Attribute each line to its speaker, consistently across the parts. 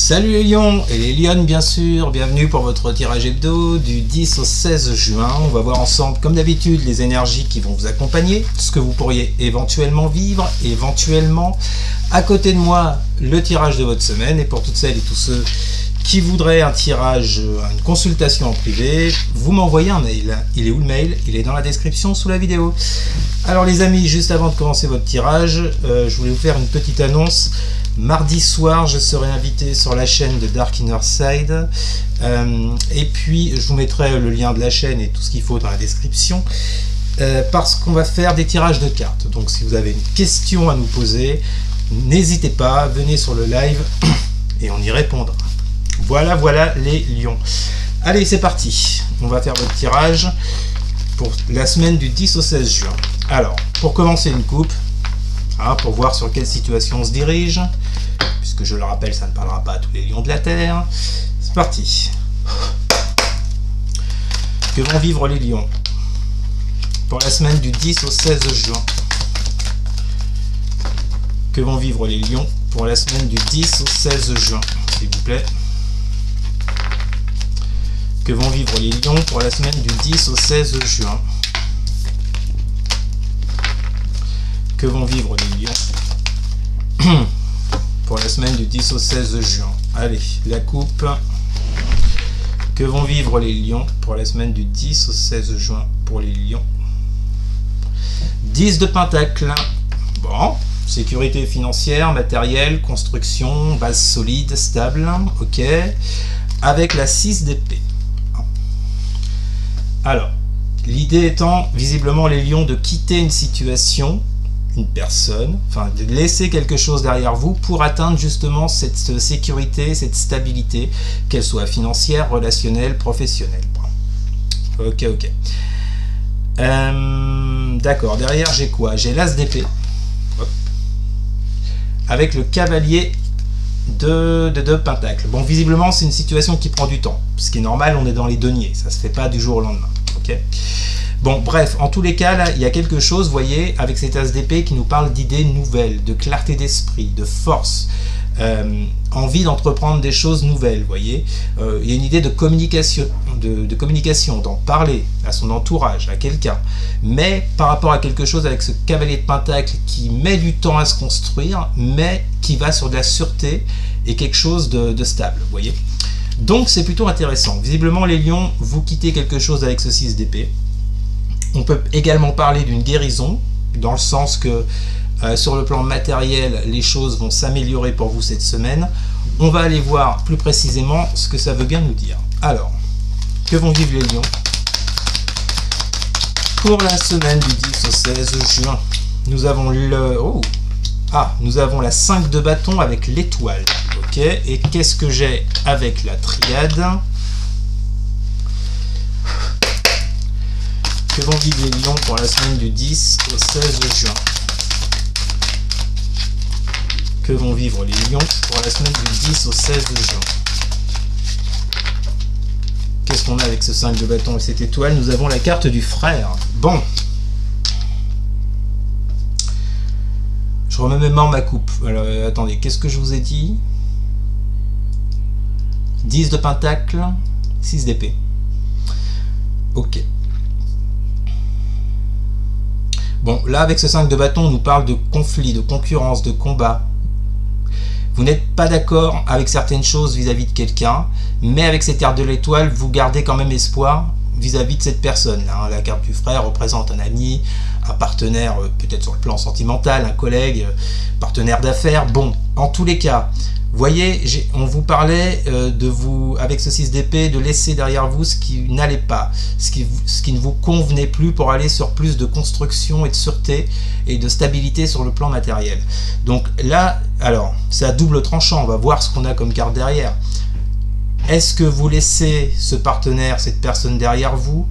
Speaker 1: Salut les lions et les lionnes bien sûr, bienvenue pour votre tirage hebdo du 10 au 16 juin. On va voir ensemble comme d'habitude les énergies qui vont vous accompagner, ce que vous pourriez éventuellement vivre, éventuellement à côté de moi le tirage de votre semaine. Et pour toutes celles et tous ceux qui voudraient un tirage, une consultation en privé, vous m'envoyez un mail. Il est où le mail? Il est dans la description sous la vidéo. Alors les amis, juste avant de commencer votre tirage, je voulais vous faire une petite annonce. Mardi soir, je serai invité sur la chaîne de Dark Inner Side. Et puis, je vous mettrai le lien de la chaîne et tout ce qu'il faut dans la description. Parce qu'on va faire des tirages de cartes. Donc, si vous avez une question à nous poser, n'hésitez pas, venez sur le live et on y répondra. Voilà les lions. Allez, c'est parti. On va faire votre tirage pour la semaine du 10 au 16 juin. Alors, pour commencer une coupe, pour voir sur quelle situation on se dirige, puisque je le rappelle, ça ne parlera pas à tous les lions de la Terre. C'est parti. Que vont vivre les lions pour la semaine du 10 au 16 juin? Que vont vivre les lions pour la semaine du 10 au 16 juin, s'il vous plaît? Que vont vivre les lions pour la semaine du 10 au 16 juin? Que vont vivre les lions pour la semaine du 10 au 16 juin? Allez, la coupe. Que vont vivre les lions pour la semaine du 10 au 16 juin pour les lions? 10 de pentacle. Bon, sécurité financière, matérielle, construction, base solide, stable. Ok. Avec la 6 d'épée. Alors, l'idée étant, visiblement, les lions, de quitter une situation, une personne, enfin de laisser quelque chose derrière vous pour atteindre justement cette sécurité, cette stabilité, qu'elle soit financière, relationnelle, professionnelle. Ok. D'accord, derrière j'ai quoi? J'ai l'as d'épée avec le cavalier de pentacle. Bon, visiblement c'est une situation qui prend du temps, ce qui est normal, on est dans les deniers, ça se fait pas du jour au lendemain. Ok. Bon, bref, en tous les cas, là, il y a quelque chose, vous voyez, avec cet as d'épée qui nous parle d'idées nouvelles, de clarté d'esprit, de force, envie d'entreprendre des choses nouvelles, vous voyez. Il y a une idée de communication, d'en parler à son entourage, à quelqu'un. Mais par rapport à quelque chose avec ce cavalier de pentacle qui met du temps à se construire, mais qui va sur de la sûreté et quelque chose de stable, vous voyez. Donc c'est plutôt intéressant. Visiblement, les lions, vous quittez quelque chose avec ce 6 d'épée. On peut également parler d'une guérison, dans le sens que sur le plan matériel, les choses vont s'améliorer pour vous cette semaine. On va aller voir plus précisément ce que ça veut bien nous dire. Alors, que vont vivre les lions pour la semaine du 10 au 16 juin? Nous avons nous avons la 5 de bâton avec l'étoile. Ok, et qu'est-ce que j'ai avec la triade? Que vont vivre les lions pour la semaine du 10 au 16 juin? Que vont vivre les lions pour la semaine du 10 au 16 juin? Qu'est-ce qu'on a avec ce 5 de bâton et cette étoile? Nous avons la carte du frère. Bon. Je remets même ma coupe. Alors, attendez, qu'est-ce que je vous ai dit? 10 de pentacle, 6 d'épée. Ok. Bon, là, avec ce 5 de bâton, on nous parle de conflit, de concurrence, de combat. Vous n'êtes pas d'accord avec certaines choses vis-à-vis de quelqu'un, mais avec cette carte de l'étoile, vous gardez quand même espoir vis-à-vis de cette personne. La carte du frère représente un ami, un partenaire, peut-être sur le plan sentimental, un collègue, partenaire d'affaires. Bon, en tous les cas, vous voyez, on vous parlait de vous, avec ce 6 d'épée, de laisser derrière vous ce qui n'allait pas, ce qui ne vous convenait plus pour aller sur plus de construction et de sûreté et de stabilité sur le plan matériel. Donc là, alors, c'est à double tranchant, on va voir ce qu'on a comme carte derrière. Est-ce que vous laissez ce partenaire, cette personne derrière vous?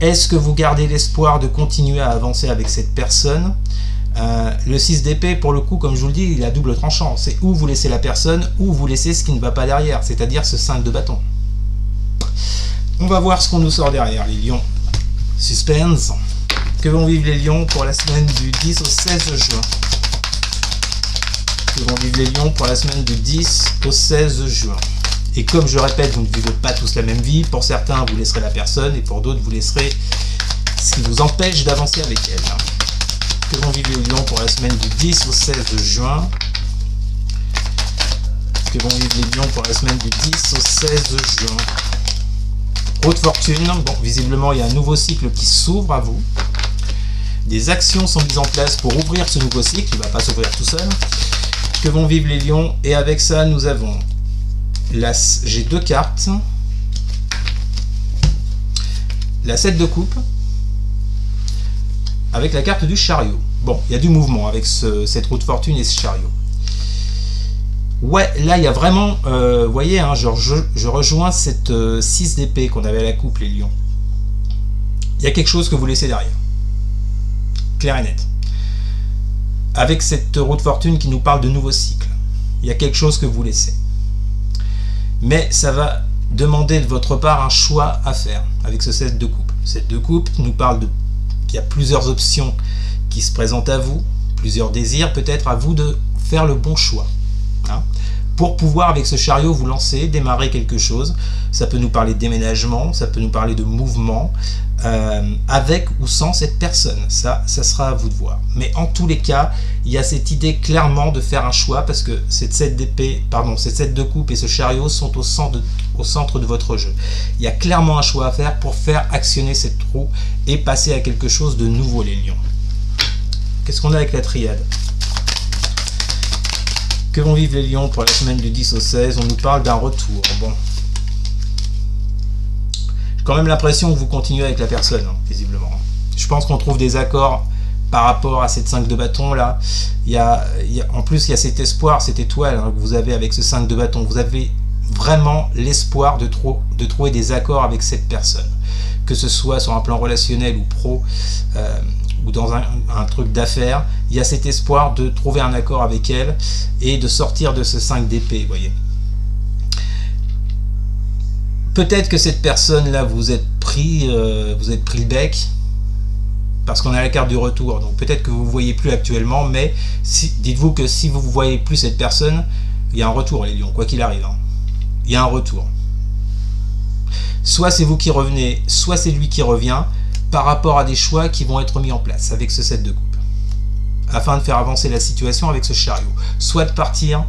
Speaker 1: Est-ce que vous gardez l'espoir de continuer à avancer avec cette personne? Le 6 d'épée, pour le coup, comme je vous le dis, il a double tranchant. C'est où vous laissez la personne, ou vous laissez ce qui ne va pas derrière, c'est-à-dire ce 5 de bâton. On va voir ce qu'on nous sort derrière, les lions. Suspense. Que vont vivre les lions pour la semaine du 10 au 16 juin? que vont vivre les lions pour la semaine du 10 au 16 juin. Et comme je répète, vous ne vivez pas tous la même vie. Pour certains, vous laisserez la personne et pour d'autres, vous laisserez ce qui vous empêche d'avancer avec elle. Que vont vivre les lions pour la semaine du 10 au 16 juin. Que vont vivre les lions pour la semaine du 10 au 16 juin. Roue de fortune. Bon, visiblement, il y a un nouveau cycle qui s'ouvre à vous. Des actions sont mises en place pour ouvrir ce nouveau cycle. Il ne va pas s'ouvrir tout seul. Que vont vivre les lions. Et avec ça, nous avons... J'ai deux cartes. La 7 de coupe avec la carte du chariot. Bon, il y a du mouvement avec cette roue de fortune et ce chariot. Ouais, là il y a vraiment, vous voyez, hein, je rejoins cette 6 d'épée qu'on avait à la coupe, les lions. Il y a quelque chose que vous laissez derrière. Clair et net. Avec cette roue de fortune qui nous parle de nouveau cycle. Il y a quelque chose que vous laissez. Mais ça va demander de votre part un choix à faire avec ce 7 de coupe. Cette de coupe nous parle qu'il y a plusieurs options qui se présentent à vous, plusieurs désirs, peut-être à vous de faire le bon choix. Hein, pour pouvoir avec ce chariot vous lancer, démarrer quelque chose. Ça peut nous parler de déménagement, ça peut nous parler de mouvement, avec ou sans cette personne. Ça sera à vous de voir. Mais en tous les cas, il y a cette idée clairement de faire un choix parce que cette 7 d'épée, pardon, cette 7 de coupe et ce chariot sont au centre de votre jeu. Il y a clairement un choix à faire pour faire actionner cette roue et passer à quelque chose de nouveau, les lions. Qu'est-ce qu'on a avec la triade? Que vont vivre les lions pour la semaine du 10 au 16? On nous parle d'un retour. Bon. J'ai quand même l'impression que vous continuez avec la personne, hein, visiblement. Je pense qu'on trouve des accords par rapport à cette 5 de bâton là. En plus, il y a cet espoir, cette étoile, hein, que vous avez avec ce 5 de bâton. Vous avez vraiment l'espoir de trouver des accords avec cette personne. Que ce soit sur un plan relationnel ou pro, ou dans un truc d'affaires, il y a cet espoir de trouver un accord avec elle et de sortir de ce 5 d'épée, vous voyez. Peut-être que cette personne-là, vous êtes pris le bec, parce qu'on a la carte du retour, donc peut-être que vous ne voyez plus actuellement, mais dites-vous que si vous ne voyez plus cette personne, il y a un retour, les lions, quoi qu'il arrive. Hein. Il y a un retour. Soit c'est vous qui revenez, soit c'est lui qui revient, par rapport à des choix qui vont être mis en place avec ce 7 de coupe, afin de faire avancer la situation avec ce chariot. Soit de partir,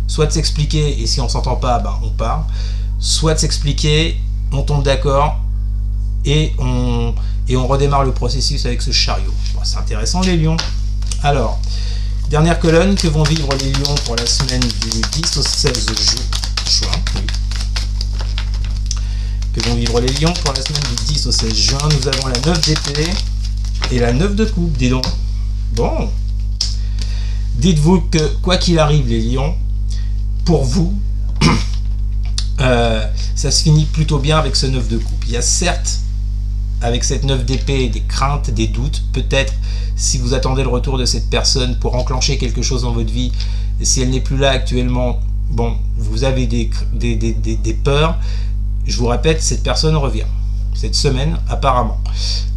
Speaker 1: soit de s'expliquer, et si on ne s'entend pas, ben on part, soit de s'expliquer, on tombe d'accord, et on redémarre le processus avec ce chariot. Bon, c'est intéressant les lions. Alors, dernière colonne, que vont vivre les lions pour la semaine du 10 au 16 juin. Oui. Que vont vivre les lions pour la semaine du 10 au 16 juin. Nous avons la 9 d'épée et la 9 de coupe, dis donc. Bon. Dites-vous que, quoi qu'il arrive, les lions, pour vous, ça se finit plutôt bien avec ce 9 de coupe. Il y a certes, avec cette 9 d'épée, des craintes, des doutes. Peut-être, si vous attendez le retour de cette personne pour enclencher quelque chose dans votre vie, et si elle n'est plus là actuellement, bon, vous avez des peurs. Je vous répète, cette personne revient, cette semaine apparemment.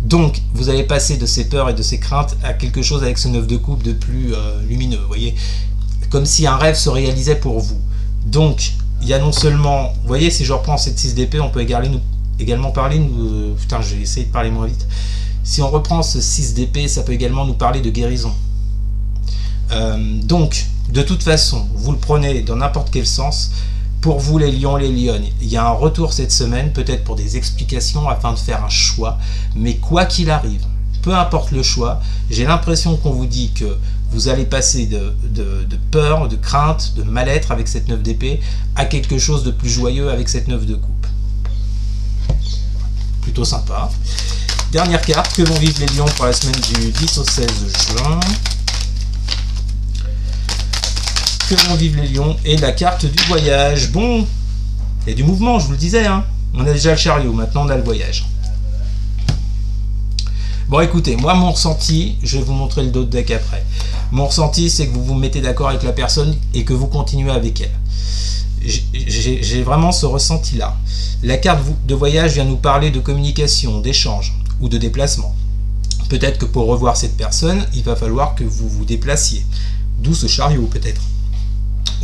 Speaker 1: Donc, vous allez passer de ces peurs et de ces craintes à quelque chose avec ce 9 de coupe de plus lumineux, vous voyez. Comme si un rêve se réalisait pour vous. Donc, il y a non seulement, vous voyez, si je reprends cette 6 d'épée, on peut également parler, putain, je vais essayer de parler moins vite. Si on reprend ce 6 d'épée, ça peut également nous parler de guérison. Donc, de toute façon, vous le prenez dans n'importe quel sens. Pour vous les lions, les lionnes, il y a un retour cette semaine, peut-être pour des explications afin de faire un choix, mais quoi qu'il arrive, peu importe le choix, j'ai l'impression qu'on vous dit que vous allez passer de peur, de crainte, de mal-être avec cette 9 d'épée à quelque chose de plus joyeux avec cette 9 de coupe. Plutôt sympa. Dernière carte, que vont vivre les lions pour la semaine du 10 au 16 juin. Que vont vivre les lions et la carte du voyage. Bon, il y a du mouvement, je vous le disais, hein. On a déjà le chariot, maintenant on a le voyage. Bon, écoutez, moi mon ressenti, je vais vous montrer le dos de deck après. Mon ressenti, c'est que vous vous mettez d'accord avec la personne et que vous continuez avec elle. J'ai vraiment ce ressenti-là. La carte de voyage vient nous parler de communication, d'échange ou de déplacement. Peut-être que pour revoir cette personne, il va falloir que vous vous déplaciez. D'où ce chariot, peut-être.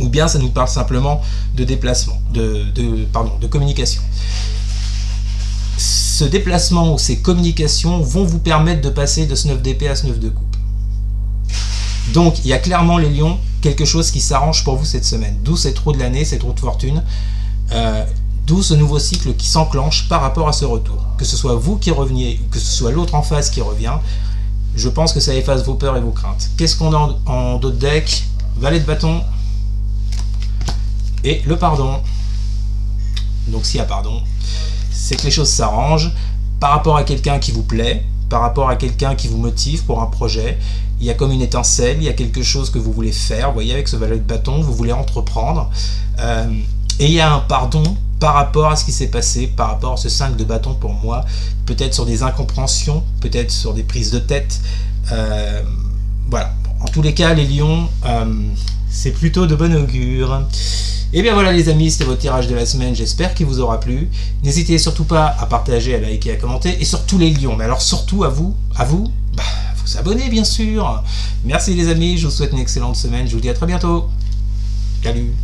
Speaker 1: ou bien ça nous parle simplement de déplacement, de communication. Ce déplacement ou ces communications vont vous permettre de passer de ce 9 d'épée à ce 9 de coupe. Donc il y a clairement les lions, quelque chose qui s'arrange pour vous cette semaine, d'où cette roue de l'année, cette roue de fortune, d'où ce nouveau cycle qui s'enclenche par rapport à ce retour. Que ce soit vous qui reveniez, ou que ce soit l'autre en face qui revient, je pense que ça efface vos peurs et vos craintes. Qu'est-ce qu'on a en dos de deck? Valet de bâton et le pardon. Donc s'il y a pardon, c'est que les choses s'arrangent par rapport à quelqu'un qui vous plaît, par rapport à quelqu'un qui vous motive pour un projet. Il y a comme une étincelle, il y a quelque chose que vous voulez faire, vous voyez, avec ce valet de bâton, vous voulez entreprendre. Et il y a un pardon par rapport à ce qui s'est passé, par rapport à ce 5 de bâton pour moi, peut-être sur des incompréhensions, peut-être sur des prises de tête. Voilà. En tous les cas, les lions, c'est plutôt de bon augure. Et bien voilà les amis, c'était votre tirage de la semaine, j'espère qu'il vous aura plu. N'hésitez surtout pas à partager, à liker, à commenter, et surtout les lions, mais alors surtout à vous, vous abonner bien sûr. Merci les amis, je vous souhaite une excellente semaine, je vous dis à très bientôt. Salut.